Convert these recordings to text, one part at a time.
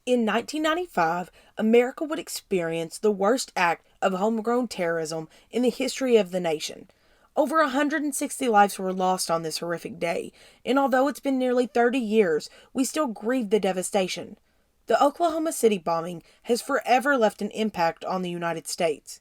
In 1995, America would experience the worst act of homegrown terrorism in the history of the nation. Over 160 lives were lost on this horrific day, and although it's been nearly 30 years, we still grieve the devastation. The Oklahoma City bombing has forever left an impact on the United States.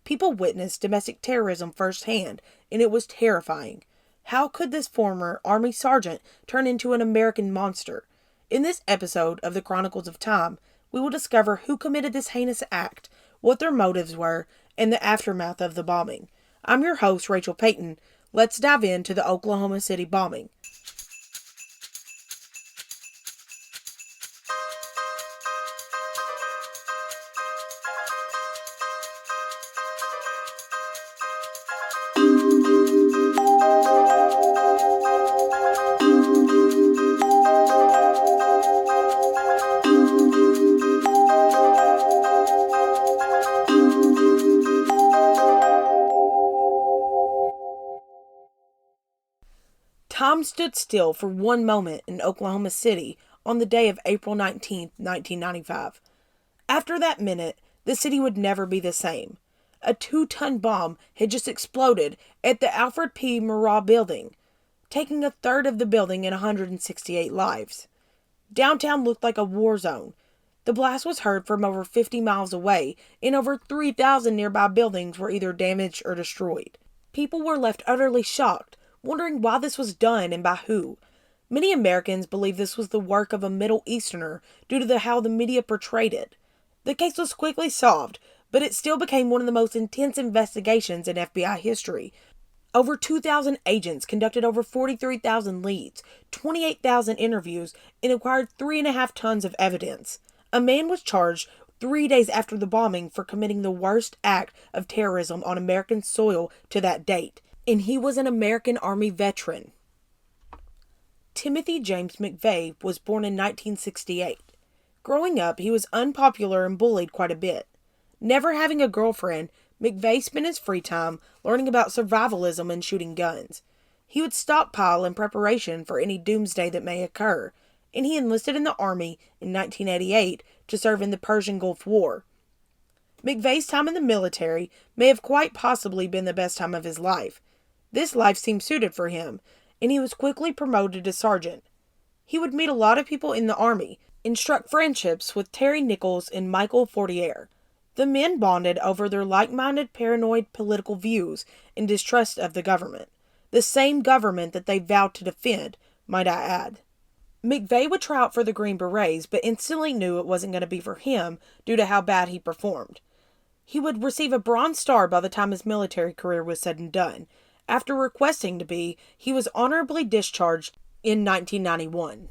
People witnessed domestic terrorism firsthand, and it was terrifying. How could this former Army sergeant turn into an American monster? In this episode of the Chronicles of Time, we will discover who committed this heinous act, what their motives were, and the aftermath of the bombing. I'm your host, Rachel Payton. Let's dive into the Oklahoma City bombing. Time stood still for one moment in Oklahoma City on the day of April 19, 1995. After that minute, the city would never be the same. A 2-ton bomb had just exploded at the Alfred P. Murrah building, taking a third of the building and 168 lives. Downtown looked like a war zone. The blast was heard from over 50 miles away, and over 3,000 nearby buildings were either damaged or destroyed. People were left utterly shocked, wondering why this was done and by who. Many Americans believe this was the work of a Middle Easterner due to how the media portrayed it. The case was quickly solved, but it still became one of the most intense investigations in FBI history. Over 2,000 agents conducted over 43,000 leads, 28,000 interviews, and acquired 3.5 tons of evidence. A man was charged 3 days after the bombing for committing the worst act of terrorism on American soil to that date, and he was an American Army veteran. Timothy James McVeigh was born in 1968. Growing up, he was unpopular and bullied quite a bit. Never having a girlfriend, McVeigh spent his free time learning about survivalism and shooting guns. He would stockpile in preparation for any doomsday that may occur, and he enlisted in the Army in 1988 to serve in the Persian Gulf War. McVeigh's time in the military may have quite possibly been the best time of his life. This life seemed suited for him, and he was quickly promoted to sergeant. He would meet a lot of people in the Army and struck friendships with Terry Nichols and Michael Fortier. The men bonded over their like-minded paranoid political views and distrust of the government. The same government that they vowed to defend, might I add. McVeigh would try out for the Green Berets, but instantly knew it wasn't going to be for him due to how bad he performed. He would receive a Bronze Star by the time his military career was said and done. After requesting to be, he was honorably discharged in 1991.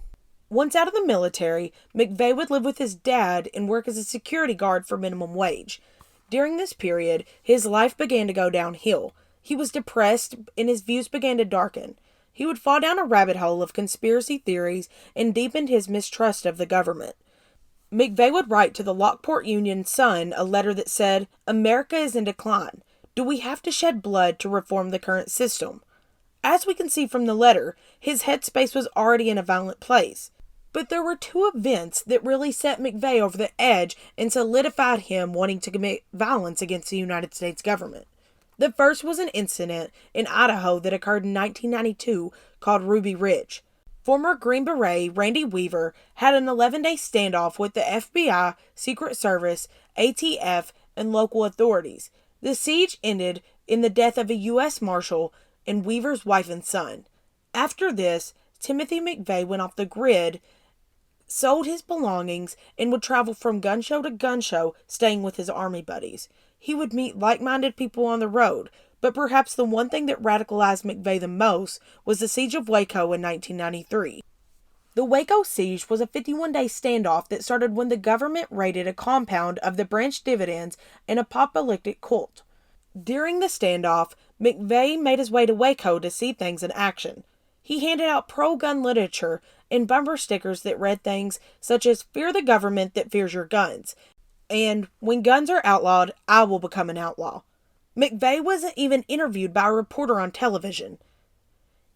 Once out of the military, McVeigh would live with his dad and work as a security guard for minimum wage. During this period, his life began to go downhill. He was depressed and his views began to darken. He would fall down a rabbit hole of conspiracy theories and deepened his mistrust of the government. McVeigh would write to the Lockport Union-Sun a letter that said, "America is in decline. Do we have to shed blood to reform the current system?" As we can see from the letter, his headspace was already in a violent place. But there were two events that really set McVeigh over the edge and solidified him wanting to commit violence against the United States government. The first was an incident in Idaho that occurred in 1992 called Ruby Ridge. Former Green Beret Randy Weaver had an 11-day standoff with the FBI, Secret Service, ATF, and local authorities. The siege ended in the death of a U.S. Marshal and Weaver's wife and son. After this, Timothy McVeigh went off the grid, sold his belongings, and would travel from gun show to gun show, staying with his Army buddies. He would meet like-minded people on the road, but perhaps the one thing that radicalized McVeigh the most was the siege of Waco in 1993. The Waco siege was a 51-day standoff that started when the government raided a compound of the Branch Davidians, an apoplectic cult. During the standoff, McVeigh made his way to Waco to see things in action. He handed out pro-gun literature and bumper stickers that read things such as "Fear the government that fears your guns," and "When guns are outlawed, I will become an outlaw." McVeigh wasn't even interviewed by a reporter on television.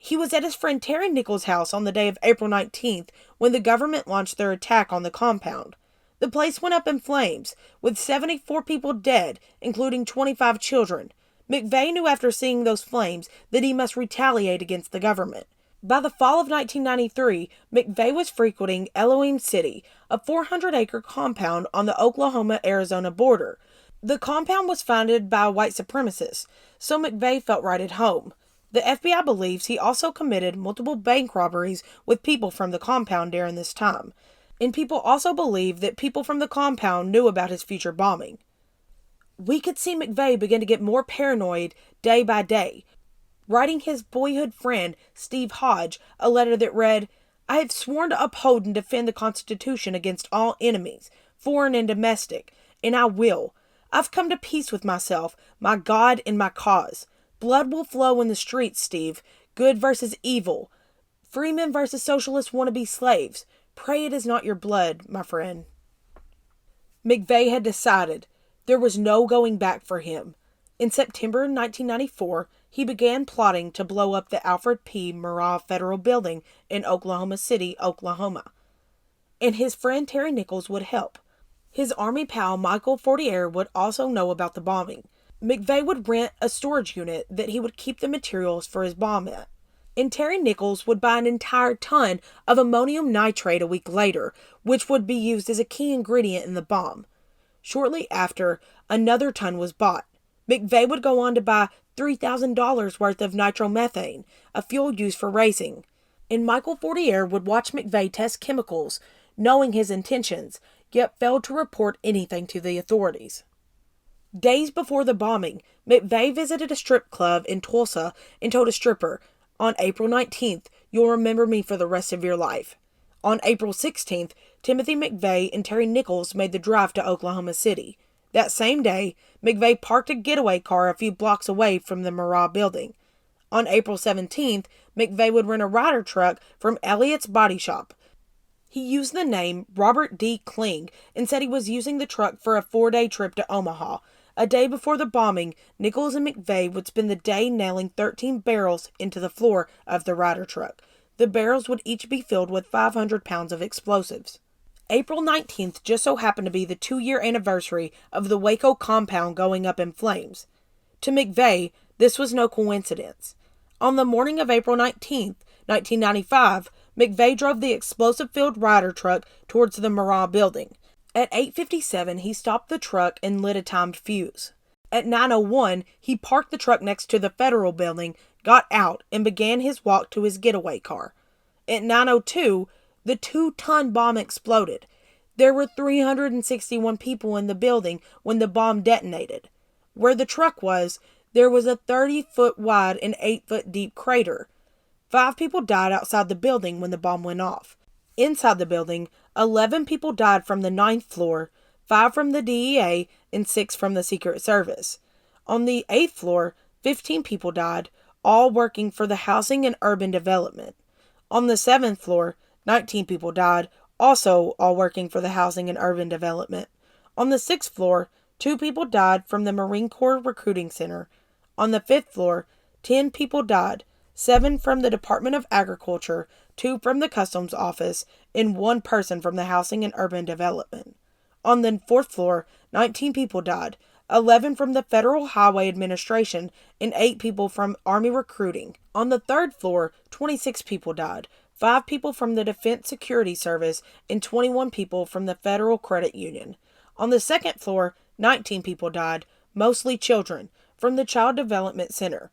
He was at his friend Terry Nichols' house on the day of April 19th when the government launched their attack on the compound. The place went up in flames, with 74 people dead, including 25 children. McVeigh knew after seeing those flames that he must retaliate against the government. By the fall of 1993, McVeigh was frequenting Elohim City, a 400-acre compound on the Oklahoma-Arizona border. The compound was founded by white supremacists, so McVeigh felt right at home. The FBI believes he also committed multiple bank robberies with people from the compound during this time, and people also believe that people from the compound knew about his future bombing. We could see McVeigh begin to get more paranoid day by day, writing his boyhood friend, Steve Hodge, a letter that read, "I have sworn to uphold and defend the Constitution against all enemies, foreign and domestic, and I will. I've come to peace with myself, my God, and my cause. Blood will flow in the streets, Steve. Good versus evil. Freemen versus socialist wannabe slaves. Pray it is not your blood, my friend." McVeigh had decided there was no going back for him. In September 1994, he began plotting to blow up the Alfred P. Murrah Federal Building in Oklahoma City, Oklahoma. And his friend Terry Nichols would help. His Army pal Michael Fortier would also know about the bombing. McVeigh would rent a storage unit that he would keep the materials for his bomb at. And Terry Nichols would buy an entire ton of ammonium nitrate a week later, which would be used as a key ingredient in the bomb. Shortly after, another ton was bought. McVeigh would go on to buy $3,000 worth of nitromethane, a fuel used for racing. And Michael Fortier would watch McVeigh test chemicals, knowing his intentions, yet failed to report anything to the authorities. Days before the bombing, McVeigh visited a strip club in Tulsa and told a stripper, "On April 19th, you'll remember me for the rest of your life." On April 16th, Timothy McVeigh and Terry Nichols made the drive to Oklahoma City. That same day, McVeigh parked a getaway car a few blocks away from the Murrah building. On April 17th, McVeigh would rent a Ryder truck from Elliott's Body Shop. He used the name Robert D. Kling and said he was using the truck for a 4-day trip to Omaha. A day before the bombing, Nichols and McVeigh would spend the day nailing 13 barrels into the floor of the Ryder truck. The barrels would each be filled with 500 pounds of explosives. April 19th just so happened to be the 2-year anniversary of the Waco compound going up in flames. To McVeigh, this was no coincidence. On the morning of April 19th, 1995, McVeigh drove the explosive-filled Ryder truck towards the Murrah building. At 8:57, he stopped the truck and lit a timed fuse. At 9:01, he parked the truck next to the Federal building, got out, and began his walk to his getaway car. At 9:02, the 2-ton bomb exploded. There were 361 people in the building when the bomb detonated. Where the truck was, there was a 30-foot wide and 8-foot deep crater. 5 people died outside the building when the bomb went off. Inside the building, 11 people died from the 9th floor, 5 from the DEA, and 6 from the Secret Service. On the 8th floor, 15 people died, all working for the Housing and Urban Development. On the 7th floor, 19 people died, also all working for the Housing and Urban Development. On the 6th floor, 2 people died from the Marine Corps Recruiting Center. On the 5th floor, 10 people died, 7 from the Department of Agriculture, 2 from the Customs Office, and 1 person from the Housing and Urban Development. On the 4th floor, 19 people died, 11 from the Federal Highway Administration, and 8 people from Army Recruiting. On the 3rd floor, 26 people died, 5 people from the Defense Security Service, and 21 people from the Federal Credit Union. On the 2nd floor, 19 people died, mostly children, from the Child Development Center.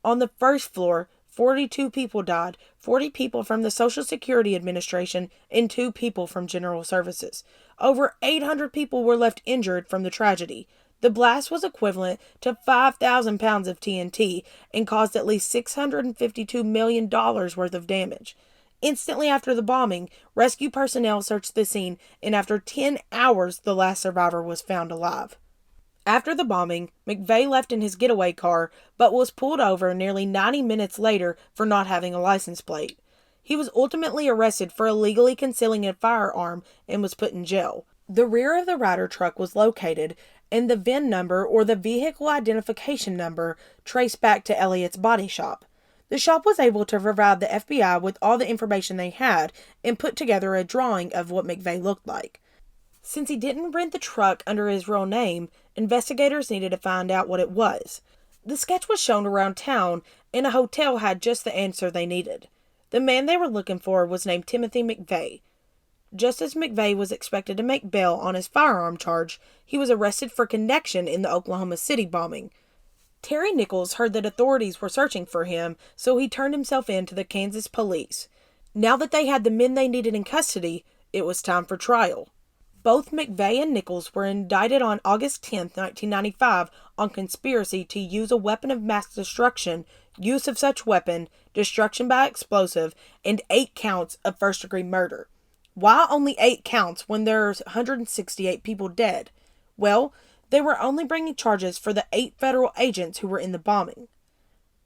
On the 1st floor, 42 people died, 40 people from the Social Security Administration, and 2 people from General Services. Over 800 people were left injured from the tragedy. The blast was equivalent to 5,000 pounds of TNT and caused at least $652 million worth of damage. Instantly after the bombing, rescue personnel searched the scene, and after 10 hours, the last survivor was found alive. After the bombing, McVeigh left in his getaway car, but was pulled over nearly 90 minutes later for not having a license plate. He was ultimately arrested for illegally concealing a firearm and was put in jail. The rear of the Ryder truck was located, and the VIN number, or the vehicle identification number, traced back to Elliott's Body Shop. The shop was able to provide the FBI with all the information they had and put together a drawing of what McVeigh looked like. Since he didn't rent the truck under his real name, investigators needed to find out what it was. The sketch was shown around town, and a hotel had just the answer they needed. The man they were looking for was named Timothy McVeigh. Just as McVeigh was expected to make bail on his firearm charge, he was arrested for connection in the Oklahoma City bombing. Terry Nichols heard that authorities were searching for him, so he turned himself in to the Kansas police. Now that they had the men they needed in custody, it was time for trial. Both McVeigh and Nichols were indicted on August 10, 1995, on conspiracy to use a weapon of mass destruction, use of such weapon, destruction by explosive, and 8 counts of first-degree murder. Why only 8 counts when there's 168 people dead? Well, they were only bringing charges for the 8 federal agents who were in the bombing.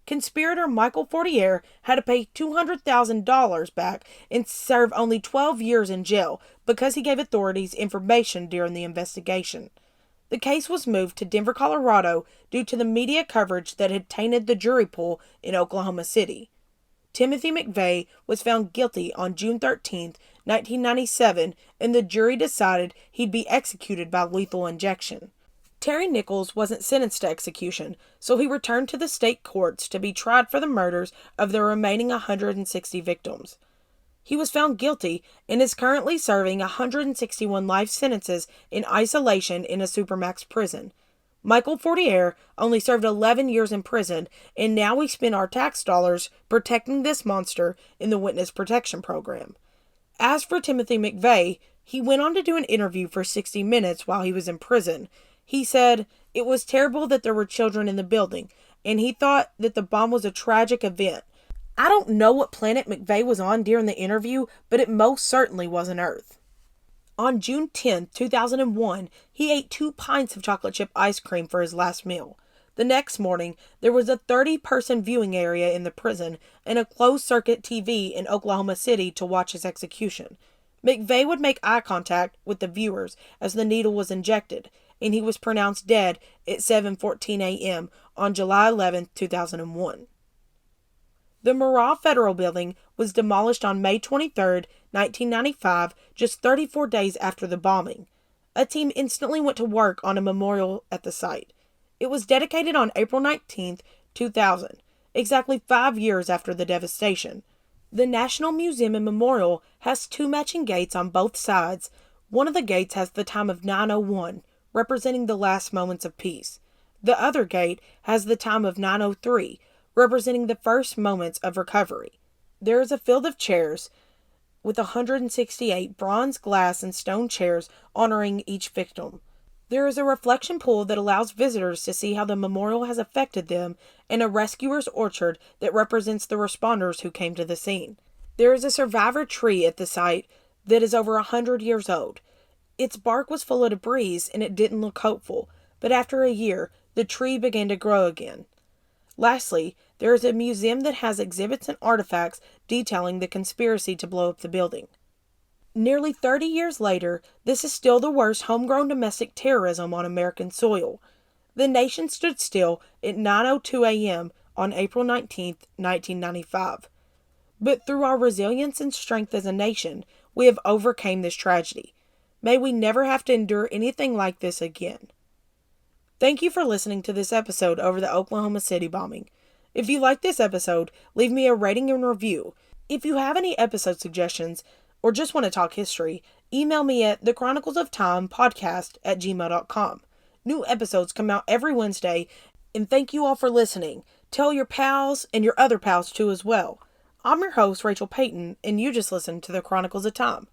Conspirator Michael Fortier had to pay $200,000 back and serve only 12 years in jail because he gave authorities information during the investigation. The case was moved to Denver, Colorado due to the media coverage that had tainted the jury pool in Oklahoma City. Timothy McVeigh was found guilty on June 13, 1997, and the jury decided he'd be executed by lethal injection. Terry Nichols wasn't sentenced to execution, so he returned to the state courts to be tried for the murders of the remaining 160 victims. He was found guilty and is currently serving 161 life sentences in isolation in a supermax prison. Michael Fortier only served 11 years in prison, and now we spend our tax dollars protecting this monster in the Witness Protection Program. As for Timothy McVeigh, he went on to do an interview for 60 Minutes while he was in prison. He said, "It was terrible that there were children in the building, and he thought that the bomb was a tragic event. I don't know what planet McVeigh was on during the interview, but it most certainly wasn't Earth." On June 10, 2001, he ate 2 pints of chocolate chip ice cream for his last meal. The next morning, there was a 30-person viewing area in the prison and a closed-circuit TV in Oklahoma City to watch his execution. McVeigh would make eye contact with the viewers as the needle was injected, and he was pronounced dead at 7:14 a.m. on July 11, 2001. The Murrah Federal Building was demolished on May 23, 1995, just 34 days after the bombing. A team instantly went to work on a memorial at the site. It was dedicated on April 19, 2000, exactly 5 years after the devastation. The National Museum and Memorial has 2 matching gates on both sides. One of the gates has the time of 9:01, representing the last moments of peace. The other gate has the time of 9:03, representing the first moments of recovery. There is a field of chairs with 168 bronze, glass, and stone chairs honoring each victim. There is a reflection pool that allows visitors to see how the memorial has affected them, and a rescuer's orchard that represents the responders who came to the scene. There is a survivor tree at the site that is over 100 years old. Its bark was full of debris and it didn't look hopeful, but after a year, the tree began to grow again. Lastly, there is a museum that has exhibits and artifacts detailing the conspiracy to blow up the building. Nearly 30 years later, this is still the worst homegrown domestic terrorism on American soil. The nation stood still at 9:02 a.m. on April 19, 1995. But through our resilience and strength as a nation, we have overcome this tragedy. May we never have to endure anything like this again. Thank you for listening to this episode over the Oklahoma City bombing. If you like this episode, leave me a rating and review. If you have any episode suggestions or just want to talk history, email me at thechroniclesoftimepodcast@gmail.com. New episodes come out every Wednesday, and thank you all for listening. Tell your pals and your other pals too as well. I'm your host, Rachel Payton, and you just listened to the Chronicles of Time.